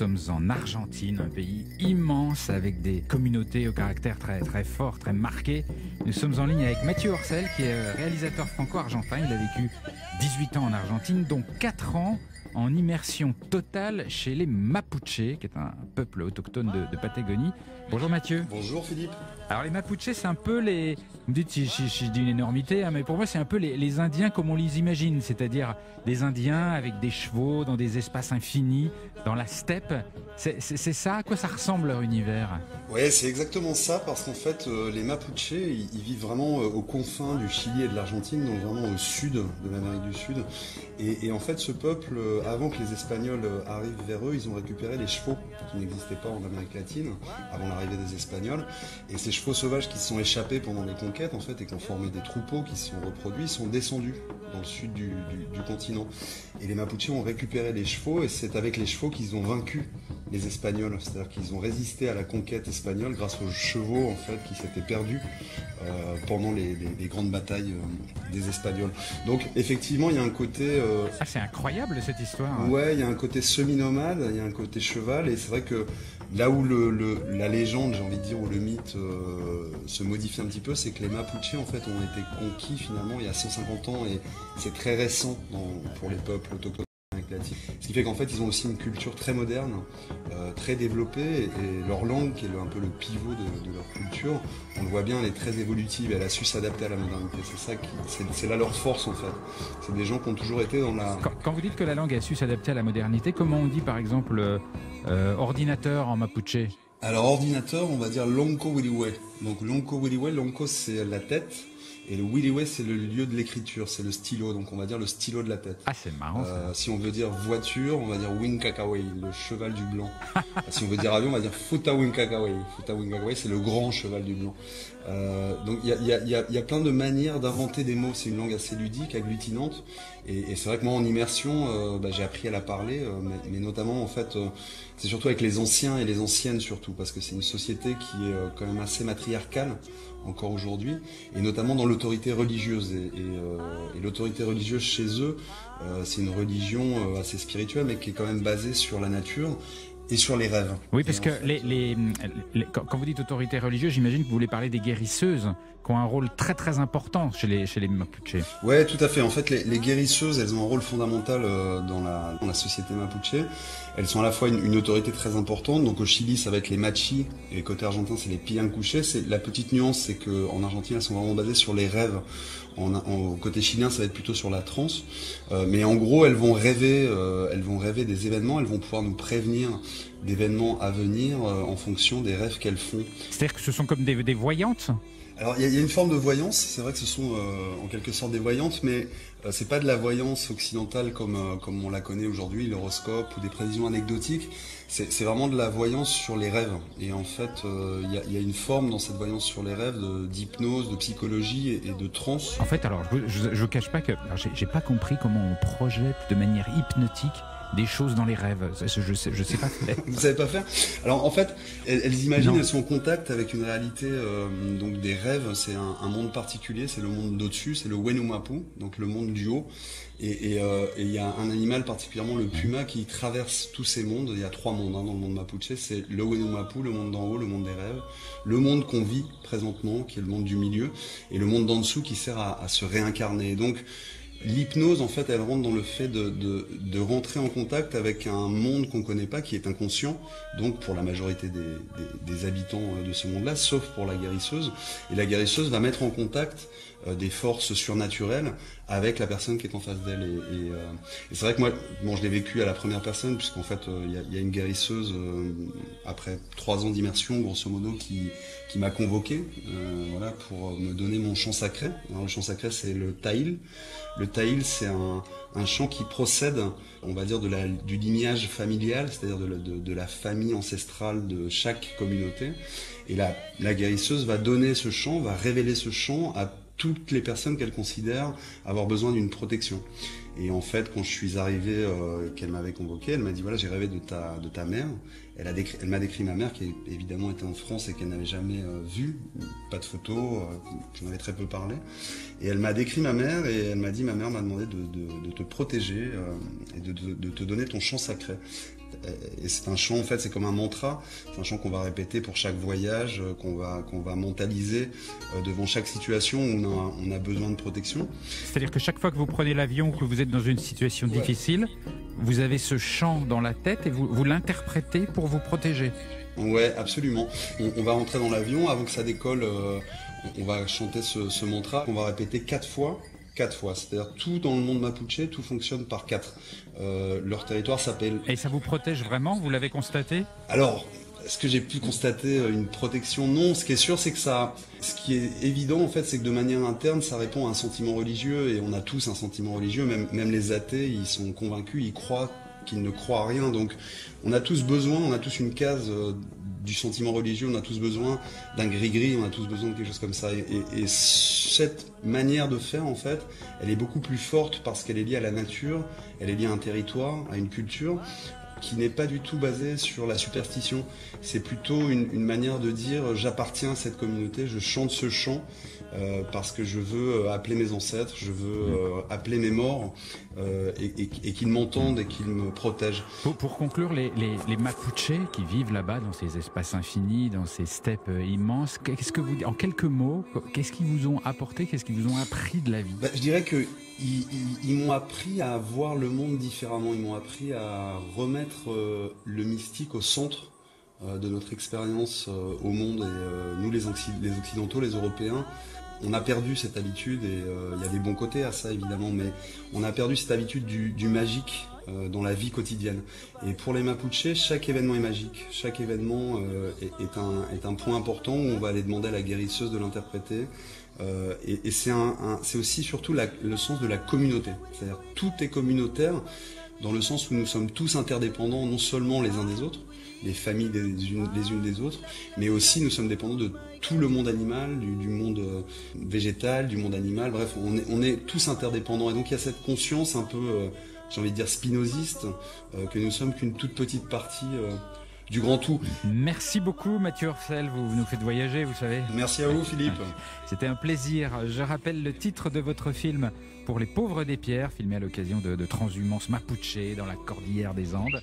sommes en Argentine, un pays immense avec des communautés au caractère très, très fort, très marqué. Nous sommes en ligne avec Mathieu Orcel, qui est réalisateur franco-argentin. Il a vécu 18 ans en Argentine, dont 4 ans en immersion totale chez les Mapuches, qui est un peuple autochtone de Patagonie. Bonjour Mathieu. Bonjour Philippe. Alors les Mapuches, c'est un peu les... Vous me dites si je dis une énormité, hein, mais pour moi c'est un peu les Indiens comme on les imagine, c'est-à-dire des Indiens avec des chevaux dans des espaces infinis, dans la steppe. C'est ça, à quoi ça ressemble leur univers? Ouais, c'est exactement ça, parce qu'en fait, les Mapuches, ils vivent vraiment aux confins du Chili et de l'Argentine, donc vraiment au sud de l'Amérique du Sud. Et en fait, ce peuple, avant que les Espagnols arrivent vers eux, ils ont récupéré les chevaux qui n'existaient pas en Amérique latine, avant l'arrivée des Espagnols. Et ces chevaux sauvages qui se sont échappés pendant les conquêtes, en fait, et qui ont formé des troupeaux qui se sont reproduits, sont descendus dans le sud du continent. Et les Mapuches ont récupéré les chevaux, et c'est avec les chevaux qu'ils ont vaincu les Espagnols, c'est-à-dire qu'ils ont résisté à la conquête espagnole grâce aux chevaux en fait qui s'étaient perdus pendant les grandes batailles des Espagnols. Donc effectivement il y a un côté... Ah, c'est incroyable cette histoire. Ouais, il y a un côté semi-nomade, il y a un côté cheval, et c'est vrai que là où la légende, j'ai envie de dire, ou le mythe se modifie un petit peu, c'est que les Mapuches en fait ont été conquis finalement il y a 150 ans, et c'est très récent pour les peuples autochtones. Ce qui fait qu'en fait ils ont aussi une culture très moderne, très développée, et leur langue qui est un peu le pivot de leur culture, on le voit bien, elle est très évolutive, elle a su s'adapter à la modernité, c'est là leur force en fait. C'est des gens qui ont toujours été dans la... Quand vous dites que la langue a su s'adapter à la modernité, comment on dit par exemple ordinateur en mapuche? Alors ordinateur, on va dire lonco wiliwe. Donc lonco wiliwe, lonco c'est la tête, et le wiliwe c'est le lieu de l'écriture, c'est le stylo, donc on va dire le stylo de la tête. Ah, c'est marrant ça. Si on veut dire voiture, on va dire Winkakaway, le cheval du blanc. Si on veut dire avion, on va dire Futa Winkakaway. Futa Winkakaway, c'est le grand cheval du blanc. Donc il y a plein de manières d'inventer des mots, c'est une langue assez ludique, agglutinante, et c'est vrai que moi en immersion, j'ai appris à la parler, mais notamment en fait, c'est surtout avec les anciens et les anciennes surtout, parce que c'est une société qui est quand même assez matriarcale encore aujourd'hui, et notamment dans l'autorité religieuse. Et l'autorité religieuse chez eux, c'est une religion assez spirituelle, mais qui est quand même basée sur la nature et sur les rêves. Oui, parce que quand vous dites autorité religieuse, j'imagine que vous voulez parler des guérisseuses, qui ont un rôle très très important chez les Mapuches. Ouais, tout à fait. En fait, les guérisseuses, elles ont un rôle fondamental dans la société mapuche. Elles sont à la fois une autorité très importante. Donc au Chili, ça va être les Machi, et côté argentin, c'est les Pillancuche. La petite nuance, c'est qu'en Argentine, elles sont vraiment basées sur les rêves. Côté chilien, ça va être plutôt sur la transe. Mais en gros, elles vont rêver des événements. Elles vont pouvoir nous prévenir d'événements à venir en fonction des rêves qu'elles font. C'est-à-dire que ce sont comme des voyantes? Alors il y a une forme de voyance, c'est vrai que ce sont en quelque sorte des voyantes, mais c'est pas de la voyance occidentale comme on la connaît aujourd'hui, l'horoscope ou des prévisions anecdotiques. C'est vraiment de la voyance sur les rêves. Et en fait, il y a une forme dans cette voyance sur les rêves d'hypnose, de psychologie et de transe. En fait, alors je cache pas que j'ai pas compris comment on projette de manière hypnotique des choses dans les rêves. Je sais pas faire. Vous savez pas faire? Alors en fait, elles imaginent, Non. elles sont en contact avec une réalité, donc des rêves, c'est un monde particulier, c'est le monde d'au-dessus, c'est le Wenumapu, donc le monde du haut. Et il y a un animal particulièrement, le puma, qui traverse tous ces mondes. Il y a 3 mondes dans le monde mapuche, c'est le Wenumapu, le monde d'en haut, le monde des rêves, le monde qu'on vit présentement, qui est le monde du milieu, et le monde d'en dessous qui sert à se réincarner. Donc l'hypnose, en fait, elle rentre dans le fait de rentrer en contact avec un monde qu'on ne connaît pas, qui est inconscient, donc pour la majorité des habitants de ce monde-là, sauf pour la guérisseuse. Et la guérisseuse va mettre en contact des forces surnaturelles avec la personne qui est en face d'elle. Et c'est vrai que moi, je l'ai vécu à la première personne, puisqu'en fait, il y a une guérisseuse, après 3 ans d'immersion, grosso modo, qui m'a convoqué voilà, pour me donner mon chant sacré. Alors, le chant sacré, c'est le taïl. Le taïl, c'est un chant qui procède, on va dire, du lignage familial, c'est-à-dire de la famille ancestrale de chaque communauté. Et la guérisseuse va donner ce chant, va révéler ce chant à toutes les personnes qu'elle considère avoir besoin d'une protection. Et en fait, quand je suis arrivé, qu'elle m'avait convoqué, elle m'a dit voilà, j'ai rêvé de ta mère. Elle m'a décrit ma mère qui évidemment était en France et qu'elle n'avait jamais vue, pas de photos, j'en avais très peu parlé. Et elle m'a décrit ma mère et elle m'a dit ma mère m'a demandé de te protéger et de te donner ton chant sacré. Et c'est un chant, en fait, c'est comme un mantra. C'est un chant qu'on va répéter pour chaque voyage, qu'on va mentaliser devant chaque situation où on a besoin de protection. C'est-à-dire que chaque fois que vous prenez l'avion, que vous êtes dans une situation difficile, vous avez ce chant dans la tête et vous l'interprétez pour vous protéger. Ouais, absolument. On va rentrer dans l'avion, avant que ça décolle, on va chanter ce mantra qu'on va répéter 4 fois. 4 fois, c'est-à-dire tout dans le monde mapuche, tout fonctionne par 4. Leur territoire s'appelle... Et ça vous protège vraiment? Vous l'avez constaté? Alors, est-ce que j'ai pu constater une protection? Non, ce qui est sûr, c'est que ça... Ce qui est évident, en fait, c'est que de manière interne, ça répond à un sentiment religieux, et on a tous un sentiment religieux, même les athées, ils sont convaincus, ils croient qu'ils ne croient à rien, donc on a tous besoin, on a tous une case... du sentiment religieux, on a tous besoin d'un gris-gris, on a tous besoin de quelque chose comme ça. Et cette manière de faire, en fait, elle est beaucoup plus forte parce qu'elle est liée à la nature, elle est liée à un territoire, à une culture qui n'est pas du tout basée sur la superstition. C'est plutôt une manière de dire j'appartiens à cette communauté, je chante ce chant parce que je veux appeler mes ancêtres, je veux appeler mes morts et qu'ils m'entendent et qu'ils me protègent. Pour conclure, les Mapuches qui vivent là-bas dans ces espaces infinis, dans ces steppes immenses, qu'est-ce que vous, en quelques mots, qu'est-ce qu'ils vous ont apporté, qu'est-ce qu'ils vous ont appris de la vie? Je dirais que ils m'ont appris à voir le monde différemment, ils m'ont appris à remettre le mystique au centre de notre expérience au monde. Et nous, les Occidentaux, les Européens, on a perdu cette habitude, et il y a des bons côtés à ça évidemment, mais on a perdu cette habitude du magique dans la vie quotidienne. Et pour les Mapuches, chaque événement est magique, chaque événement est un point important où on va aller demander à la guérisseuse de l'interpréter. Et c'est aussi surtout le sens de la communauté, c'est-à-dire tout est communautaire dans le sens où nous sommes tous interdépendants, non seulement les uns des autres, les familles les unes des autres, mais aussi nous sommes dépendants de tout le monde animal, du monde végétal, du monde animal, bref, on est tous interdépendants. Et donc il y a cette conscience un peu, j'ai envie de dire spinoziste, que nous sommes qu'une toute petite partie du grand tout. Merci beaucoup Mathieu Orcel, vous nous faites voyager, vous savez. Merci à vous Philippe. C'était un plaisir. Je rappelle le titre de votre film Pour les pauvres des pierres, filmé à l'occasion de transhumances mapuche dans la cordillère des Andes.